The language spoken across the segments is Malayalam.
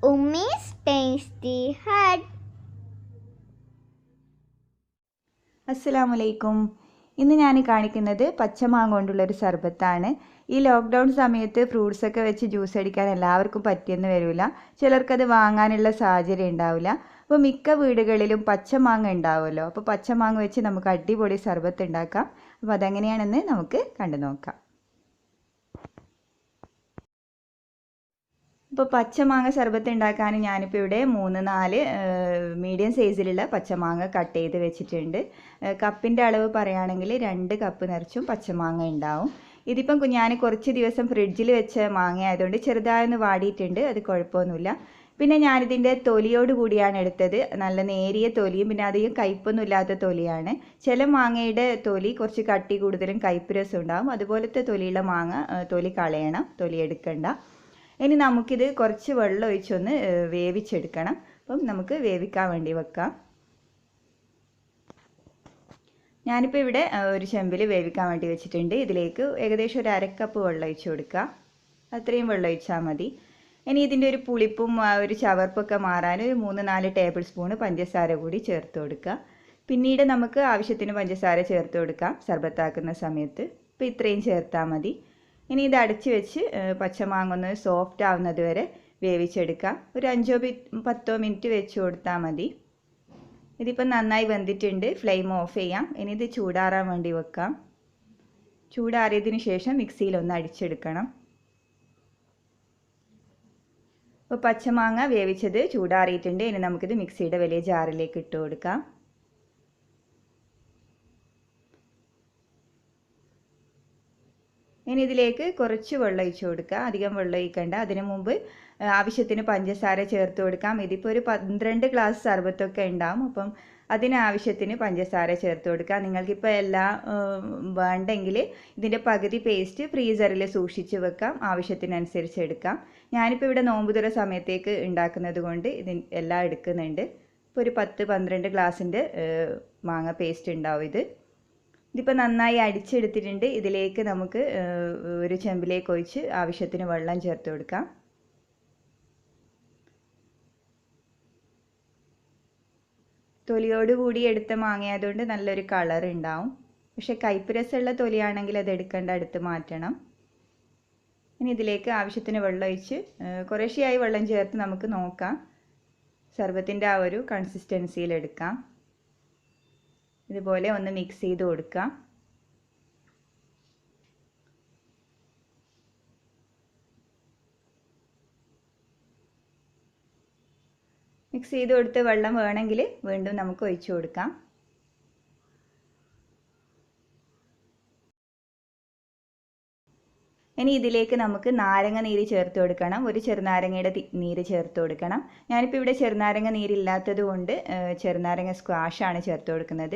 Ummi's Tasty Hut. അസ്സലാമലൈക്കും. ഇന്ന് ഞാൻ കാണിക്കുന്നത് പച്ചമാങ്ങ കൊണ്ടുള്ളൊരു സർബത്താണ്. ഈ ലോക്ക്ഡൗൺ സമയത്ത് ഫ്രൂട്ട്സൊക്കെ വെച്ച് ജ്യൂസ് അടിക്കാൻ എല്ലാവർക്കും പറ്റിയെന്ന് വരില്ല. ചിലർക്കത് വാങ്ങാനുള്ള സാഹചര്യം ഉണ്ടാവില്ല. അപ്പോൾ മിക്ക വീടുകളിലും പച്ചമാങ്ങ ഉണ്ടാവുമല്ലോ. അപ്പോൾ പച്ചമാങ്ങ വെച്ച് നമുക്ക് അടിപൊളി സർബത്ത് ഉണ്ടാക്കാം. അപ്പോൾ അതെങ്ങനെയാണെന്ന് നമുക്ക് കണ്ടു നോക്കാം. ഇപ്പോൾ പച്ചമാങ്ങ സർബത്ത് ഉണ്ടാക്കാൻ ഞാനിപ്പോൾ ഇവിടെ 3-4 മീഡിയം സൈസിലുള്ള പച്ചമാങ്ങ കട്ട് ചെയ്ത് വെച്ചിട്ടുണ്ട്. കപ്പിൻ്റെ അളവ് പറയുകയാണെങ്കിൽ 2 കപ്പ് നിറച്ചും പച്ചമാങ്ങ ഉണ്ടാവും. ഇതിപ്പം ഞാൻ കുറച്ച് ദിവസം ഫ്രിഡ്ജിൽ വെച്ച മാങ്ങ ആയതുകൊണ്ട് ചെറുതായൊന്ന് വാടിയിട്ടുണ്ട്. അത് കുഴപ്പമൊന്നുമില്ല. പിന്നെ ഞാനിതിൻ്റെ തൊലിയോട് കൂടിയാണ് എടുത്തത്. നല്ല നേരിയ തൊലിയും പിന്നെ അധികം കയ്പ്പൊന്നും ഇല്ലാത്ത തൊലിയാണ്. ചില മാങ്ങയുടെ തൊലി കുറച്ച് കട്ടി കൂടുതലും കയ്പ്പ് രസം ഉണ്ടാവും. അതുപോലത്തെ തൊലിയുള്ള മാങ്ങ തൊലി കളയണം, തൊലി എടുക്കണ്ട. ഇനി നമുക്കിത് കുറച്ച് വെള്ളം ഒഴിച്ചൊന്ന് വേവിച്ചെടുക്കണം. അപ്പം നമുക്ക് വേവിക്കാൻ വേണ്ടി വെക്കാം. ഞാനിപ്പോൾ ഇവിടെ ഒരു ചെമ്പിൽ വേവിക്കാൻ വേണ്ടി വെച്ചിട്ടുണ്ട്. ഇതിലേക്ക് ഏകദേശം ഒരു 1/2 കപ്പ് വെള്ളം ഒഴിച്ച് കൊടുക്കുക. അത്രയും വെള്ളം ഒഴിച്ചാൽ മതി. ഇനി ഇതിൻ്റെ ഒരു പുളിപ്പും ഒരു ചവർപ്പൊക്കെ മാറാൻ ഒരു 3-4 ടേബിൾ സ്പൂൺ പഞ്ചസാര കൂടി ചേർത്ത് കൊടുക്കുക. പിന്നീട് നമുക്ക് ആവശ്യത്തിന് പഞ്ചസാര ചേർത്ത് കൊടുക്കാം സർബത്താക്കുന്ന സമയത്ത്. ഇപ്പോൾ ഇത്രയും ചേർത്താൽ മതി. ഇനി ഇത് അടച്ച് വെച്ച് പച്ചമാങ്ങ ഒന്ന് സോഫ്റ്റ് ആവുന്നത് വരെ വേവിച്ചെടുക്കാം. ഒരു 5-10 മിനിറ്റ് വെച്ച് കൊടുത്താൽ മതി. ഇതിപ്പോൾ നന്നായി വെന്തിട്ടുണ്ട്. ഫ്ലെയിം ഓഫ് ചെയ്യാം. ഇനി ഇത് ചൂടാറാൻ വേണ്ടി വെക്കാം. ചൂടാറിയതിന് ശേഷം മിക്സിയിലൊന്ന് അടിച്ചെടുക്കണം. ഇപ്പോൾ പച്ചമാങ്ങ വേവിച്ചത് ചൂടാറിയിട്ടുണ്ട്. ഇനി നമുക്കിത് മിക്സിയുടെ വലിയ ജാറിലേക്ക് ഇട്ട് കൊടുക്കാം. ഇനി ഇതിലേക്ക് കുറച്ച് വെള്ളം ഒഴിച്ച് കൊടുക്കുക. അധികം വെള്ളം ഒഴിക്കണ്ട. അതിനു മുമ്പ് ആവശ്യത്തിന് പഞ്ചസാര ചേർത്ത് കൊടുക്കാം. ഇതിപ്പോൾ ഒരു 12 ഗ്ലാസ് സർബത്തൊക്കെ ഉണ്ടാവും. അപ്പം അതിനാവശ്യത്തിന് പഞ്ചസാര ചേർത്ത് കൊടുക്കാം. നിങ്ങൾക്കിപ്പോൾ എല്ലാം വേണ്ടെങ്കിൽ ഇതിൻ്റെ പകുതി പേസ്റ്റ് ഫ്രീസറിൽ സൂക്ഷിച്ച് വെക്കാം. ആവശ്യത്തിനനുസരിച്ച് എടുക്കാം. ഞാനിപ്പോൾ ഇവിടെ നോമ്പ് തുറ സമയത്തേക്ക് ഉണ്ടാക്കുന്നത് കൊണ്ട് എല്ലാം എടുക്കുന്നുണ്ട്. ഇപ്പോൾ ഒരു 10-12 ഗ്ലാസിൻ്റെ മാങ്ങ പേസ്റ്റ് ഉണ്ടാവും ഇത്. ഇതിപ്പോൾ നന്നായി അടിച്ചെടുത്തിട്ടുണ്ട്. ഇതിലേക്ക് നമുക്ക് ഒരു ചെമ്പിലേക്ക് ഒഴിച്ച് ആവശ്യത്തിന് വെള്ളം ചേർത്ത് കൊടുക്കാം. തൊലിയോട് കൂടി എടുത്ത മാങ്ങയായതുകൊണ്ട് നല്ലൊരു കളർ ഉണ്ടാവും. പക്ഷേ കയ്പ്പ് രസമുള്ള തൊലിയാണെങ്കിൽ അത് എടുക്കേണ്ട, എടുത്ത് മാറ്റണം. ഇനി ഇതിലേക്ക് ആവശ്യത്തിന് വെള്ളം ഒഴിച്ച് കുറേശ്ശെയായി വെള്ളം ചേർത്ത് നമുക്ക് നോക്കാം. സർബത്തിൻ്റെ ആ ഒരു കൺസിസ്റ്റൻസിയിൽ എടുക്കാം. ഇതുപോലെ ഒന്ന് മിക്സ് ചെയ്ത് കൊടുക്കാം. മിക്സ് ചെയ്ത് കൊടുത്ത് വെള്ളം വേണമെങ്കിൽ വീണ്ടും നമുക്ക് ഒഴിച്ചു കൊടുക്കാം. ഇനി ഇതിലേക്ക് നമുക്ക് നാരങ്ങ നീര് ചേർത്ത് കൊടുക്കണം. ഒരു ചെറുനാരങ്ങയുടെ നീര് ചേർത്ത് കൊടുക്കണം. ഞാനിപ്പോൾ ഇവിടെ ചെറുനാരങ്ങ നീരില്ലാത്തത് കൊണ്ട് ചെറുനാരങ്ങ സ്ക്വാഷാണ് ചേർത്ത് കൊടുക്കുന്നത്.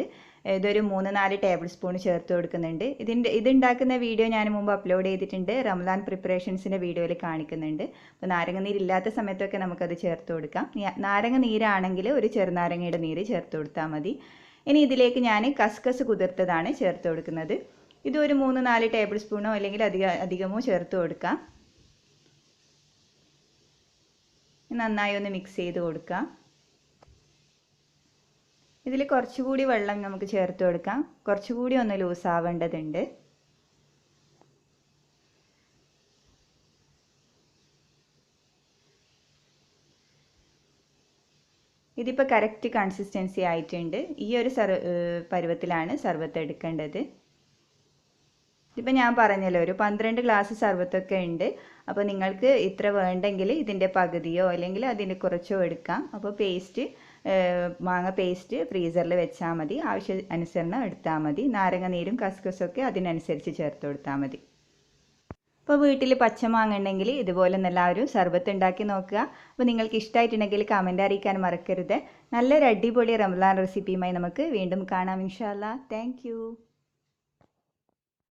ഇതൊരു 3-4 ടേബിൾ സ്പൂൺ ചേർത്ത് കൊടുക്കുന്നുണ്ട്. ഇതുണ്ടാക്കുന്ന വീഡിയോ ഞാൻ മുമ്പ് അപ്ലോഡ് ചെയ്തിട്ടുണ്ട്. റംസാൻ പ്രിപ്പറേഷൻസിൻ്റെ വീഡിയോയിൽ കാണിക്കുന്നുണ്ട്. അപ്പോൾ നാരങ്ങ നീരില്ലാത്ത സമയത്തൊക്കെ നമുക്കത് ചേർത്ത് കൊടുക്കാം. നാരങ്ങ നീരാണെങ്കിൽ ഒരു ചെറുനാരങ്ങയുടെ നീര് ചേർത്ത് കൊടുത്താൽ മതി. ഇനി ഇതിലേക്ക് ഞാൻ കസ്കസ് കുതിർത്തതാണ് ചേർത്ത് കൊടുക്കുന്നത്. ഇത് ഒരു 3-4 ടേബിൾ സ്പൂണോ അല്ലെങ്കിൽ അധികമോ ചേർത്ത് കൊടുക്കാം. നന്നായി ഒന്ന് മിക്സ് ചെയ്ത് കൊടുക്കാം. ഇതിൽ കുറച്ചുകൂടി വെള്ളം നമുക്ക് ചേർത്ത് കൊടുക്കാം. കുറച്ചുകൂടി ഒന്ന് ലൂസ് ആവേണ്ടതുണ്ട്. ഇതിപ്പോൾ കറക്റ്റ് കൺസിസ്റ്റൻസി ആയിട്ടുണ്ട്. ഈ ഒരു പരുവത്തിലാണ് സർബത്ത് എടുക്കേണ്ടത്. ഇതിപ്പോൾ ഞാൻ പറഞ്ഞല്ലോ ഒരു 12 ഗ്ലാസ് സർബത്തൊക്കെ ഉണ്ട്. അപ്പോൾ നിങ്ങൾക്ക് ഇത്ര വേണ്ടെങ്കിൽ ഇതിൻ്റെ പകുതിയോ അല്ലെങ്കിൽ അതിൻ്റെ കുറച്ചോ എടുക്കാം. അപ്പോൾ മാങ്ങ പേസ്റ്റ് ഫ്രീസറിൽ വെച്ചാൽ മതി. ആവശ്യാനുസരണം എടുത്താൽ മതി. നാരങ്ങ നീരും കസ്കസൊക്കെ അതിനനുസരിച്ച് ചേർത്ത് കൊടുത്താൽ മതി. അപ്പോൾ വീട്ടിൽ പച്ചമാങ്ങ ഉണ്ടെങ്കിൽ ഇതുപോലെ എല്ലാവരും സർബത്ത് ഉണ്ടാക്കി നോക്കുക. അപ്പോൾ നിങ്ങൾക്ക് ഇഷ്ടമായിട്ടുണ്ടെങ്കിൽ കമൻറ്റ് അറിയിക്കാൻ മറക്കരുത്. നല്ലൊരു അടിപൊളി റംസാൻ റെസിപ്പിയുമായി നമുക്ക് വീണ്ടും കാണാം ഇൻഷാ അല്ലാ. Thank you.